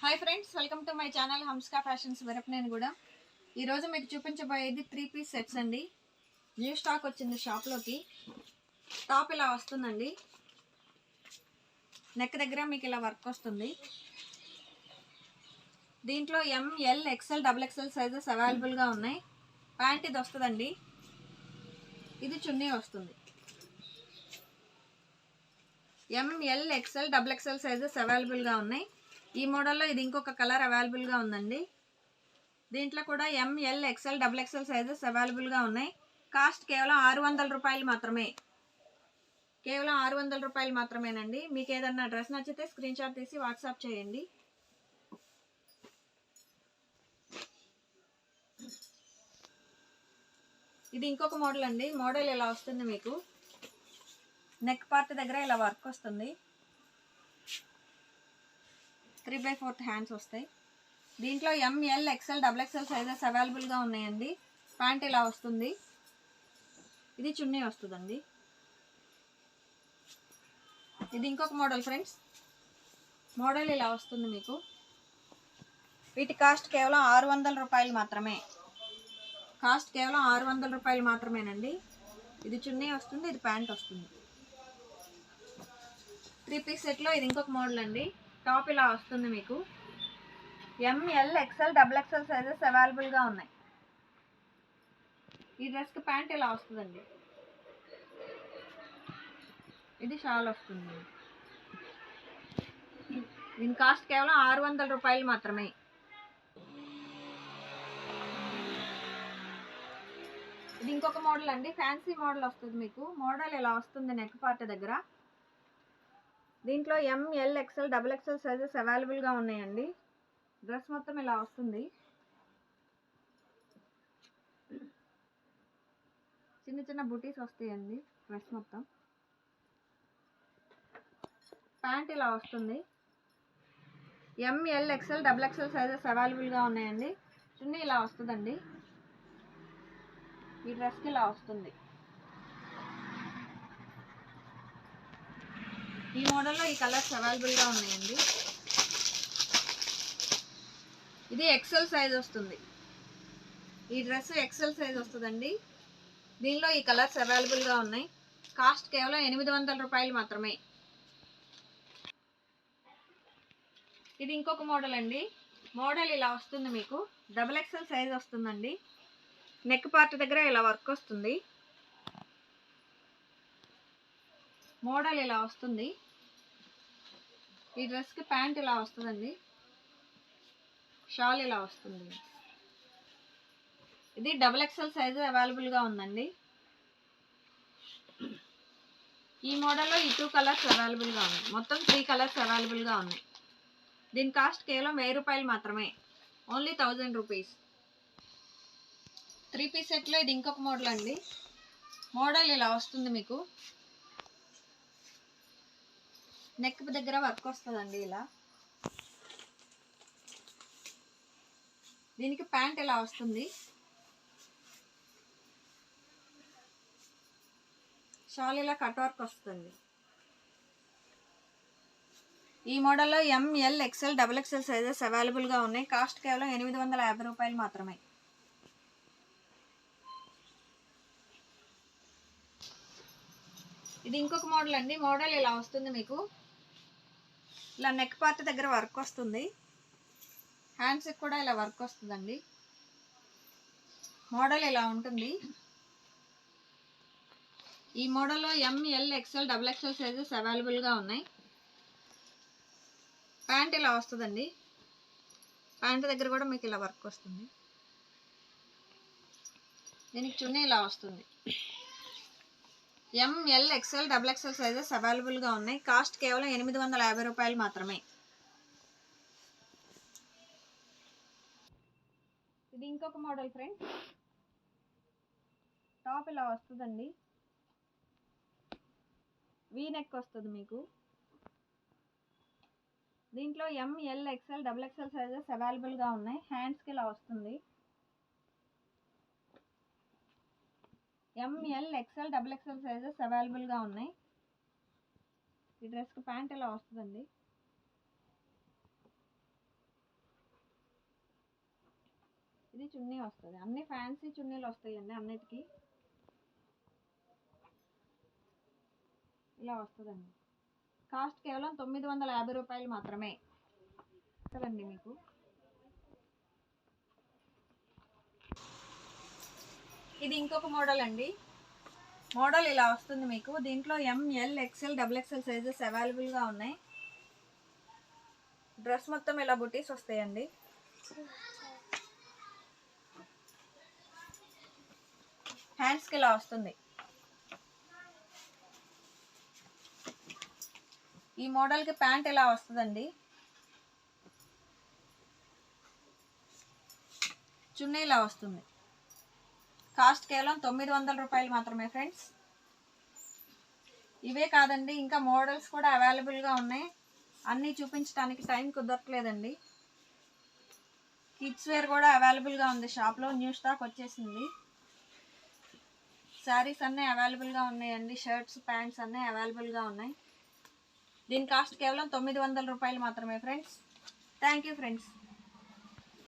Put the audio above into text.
Hi friends, welcome to my channel హంస్కా fashions వెరపనేని కూడా. ఈరోజు మీకు చూపించబోయేది 3-piece సెట్స్ అండి. న్యూ స్టాక్ వచ్చింది షాప్లోకి. టాప్ ఇలా వస్తుందండి. నెక్ దగ్గర మీకు ఇలా వర్క్ వస్తుంది. దీంట్లో ML, XL, XXL సైజెస్ అవైలబుల్గా ఉన్నాయి. ప్యాంట్ ఇది వస్తుందండి. ఇది చున్నీ వస్తుంది. ML, XL, XXL సైజెస్ అవైలబుల్గా ఉన్నాయి. ఈ మోడల్లో ఇది ఇంకొక కలర్ అవైలబుల్గా ఉందండి. దీంట్లో కూడా ML, XL, XXL సైజెస్ అవైలబుల్గా ఉన్నాయి. కాస్ట్ కేవలం 600 రూపాయలు మాత్రమే. కేవలం 600 రూపాయలు మాత్రమేనండి. మీకు ఏదన్నా డ్రెస్ నచ్చితే స్క్రీన్ షాట్ తీసి వాట్సాప్ చేయండి. ఇది ఇంకొక మోడల్ అండి. మోడల్ ఇలా వస్తుంది. మీకు నెక్ పార్ట్ దగ్గర ఇలా వర్క్ వస్తుంది. 3/4 హ్యాండ్స్ వస్తాయి. దీంట్లో ML, XL, XXL సైజెస్ అవైలబుల్గా ఉన్నాయండి. ప్యాంట్ ఇలా వస్తుంది. ఇది చున్నీ వస్తుందండి. ఇది ఇంకొక మోడల్ ఫ్రెండ్స్. మోడల్ ఇలా వస్తుంది మీకు. వీటి కాస్ట్ కేవలం 600 రూపాయలు మాత్రమే. కాస్ట్ కేవలం 600 రూపాయలు మాత్రమేనండి. ఇది చున్నీ వస్తుంది, ఇది ప్యాంట్ వస్తుంది. 3-piece సెట్లో ఇది ఇంకొక మోడల్ అండి. టాప్ ఇలా వస్తుంది మీకు. ML, XL, XXL సైజెస్ అవైలబుల్గా ఉన్నాయి. ఈ డ్రెస్కి ప్యాంట్ ఇలా వస్తుందండి. ఇది షాల్ వస్తుంది. దీని కాస్ట్ కేవలం 600 రూపాయలు మాత్రమే. ఇది ఇంకొక మోడల్ అండి. ఫ్యాన్సీ మోడల్ వస్తుంది మీకు. మోడల్ ఇలా వస్తుంది నెక్ పార్ట్ దగ్గర. దీంట్లో ML, XL, XXL సైజెస్ అవైలబుల్గా ఉన్నాయండి. డ్రెస్ మొత్తం ఇలా వస్తుంది. చిన్న చిన్న బుటీస్ వస్తాయండి డ్రెస్ మొత్తం. ప్యాంట్ ఇలా వస్తుంది. ML, XL, XXL సైజెస్ అవైలబుల్గా ఉన్నాయండి. చున్నీ ఇలా వస్తుందండి. ఈ డ్రెస్కి ఇలా వస్తుంది. ఈ మోడల్లో ఈ కలర్స్ అవైలబుల్గా ఉన్నాయండి. ఇది XL సైజ్ వస్తుంది. ఈ డ్రెస్ XL సైజ్ వస్తుందండి. దీనిలో ఈ కలర్స్ అవైలబుల్గా ఉన్నాయి. కాస్ట్ కేవలం 800 రూపాయలు మాత్రమే. ఇది ఇంకొక మోడల్ అండి. మోడల్ ఇలా వస్తుంది మీకు. XXL సైజ్ వస్తుందండి. నెక్ పార్ట్ దగ్గర ఇలా వర్క్ వస్తుంది. మోడల్ ఇలా వస్తుంది. ఈ డ్రెస్కి ప్యాంట్ ఇలా వస్తుందండి. షాల్ ఇలా వస్తుంది. ఇది XXL సైజు అవైలబుల్గా ఉందండి. ఈ మోడల్లో ఈ 2 కలర్స్ అవైలబుల్గా ఉన్నాయి. మొత్తం 3 కలర్స్ అవైలబుల్గా ఉన్నాయి. దీని కాస్ట్ కేవలం 1000 రూపాయలు మాత్రమే. Only 1000 rupees. 3-piece సెట్లో ఇది ఇంకొక మోడల్ అండి. మోడల్ ఇలా వస్తుంది మీకు. నెక్ దగ్గర వర్క్ వస్తుందండి ఇలా. దీనికి ప్యాంట్ ఇలా వస్తుంది. షాల్ ఇలా కట్ వర్క్ వస్తుంది. ఈ మోడల్లో ML, XL, XXL సైజెస్ అవైలబుల్గా ఉన్నాయి. కాస్ట్ కేవలం 850 రూపాయలు మాత్రమే. ఇది ఇంకొక మోడల్ అండి. మోడల్ ఇలా వస్తుంది మీకు. ఇలా నెక్ పార్ట్ దగ్గర వర్క్ వస్తుంది. హ్యాండ్స్కి కూడా ఇలా వర్క్ వస్తుందండి. మోడల్ ఇలా ఉంటుంది. ఈ మోడల్లో ML, XL, XXL సైజెస్ అవైలబుల్గా ఉన్నాయి. ప్యాంట్ ఇలా వస్తుందండి. ప్యాంట్ దగ్గర కూడా మీకు ఇలా వర్క్ వస్తుంది. దీనికి చున్నీ ఇలా వస్తుంది. ML, XL, XXL సైజెస్ అవైలబుల్గా ఉన్నాయి. కాస్ట్ కేవలం 850 రూపాయలు మాత్రమే. ఇది ఇంకొక మోడల్ ఫ్రెండ్స్. టాప్ ఇలా వస్తుందండి. వీ నెక్ వస్తుంది మీకు. దీంట్లో ML, XL, XXL సైజెస్ అవైలబుల్గా ఉన్నాయి. హ్యాండ్స్కి ఇలా వస్తుంది. ML, XL, XXL సైజెస్ అవైలబుల్గా ఉన్నాయి. ఈ డ్రెస్కి ప్యాంట్ ఇలా వస్తుందండి. ఇది చున్నీ వస్తుంది. అన్ని ఫ్యాన్సీ చున్నీలు వస్తాయండి అన్నిటికీ. ఇలా వస్తుందండి. కాస్ట్ కేవలం 950 రూపాయలు మాత్రమే కదండి మీకు. ఇది ఇంకొక మోడల్ అండి. మోడల్ ఇలా వస్తుంది మీకు. దీంట్లో M L XL double XL sizes అవైలబుల్గా ఉన్నాయి. డ్రెస్ మొత్తం ఇలా బుటీస్ వస్తాయండి. హ్యాండ్స్కి ఇలా వస్తుంది. ఈ మోడల్కి ప్యాంట్ ఇలా వస్తుందండి. చున్నీ ఇలా వస్తుంది. కాస్ట్ కేవలం 900 రూపాయలు మాత్రమే ఫ్రెండ్స్. ఇవే కాదండి, ఇంకా మోడల్స్ కూడా అవైలబుల్గా ఉన్నాయి. అన్నీ చూపించడానికి టైం కుదరట్లేదండి. కిడ్స్ వేర్ కూడా అవైలబుల్గా ఉంది షాప్లో. న్యూ స్టాక్ వచ్చేసింది. శారీస్ అన్నీ అవైలబుల్గా ఉన్నాయండి. షర్ట్స్, ప్యాంట్స్ అన్నీ అవైలబుల్గా ఉన్నాయి. దీని కాస్ట్ కేవలం 900 రూపాయలు మాత్రమే ఫ్రెండ్స్. Thank you friends.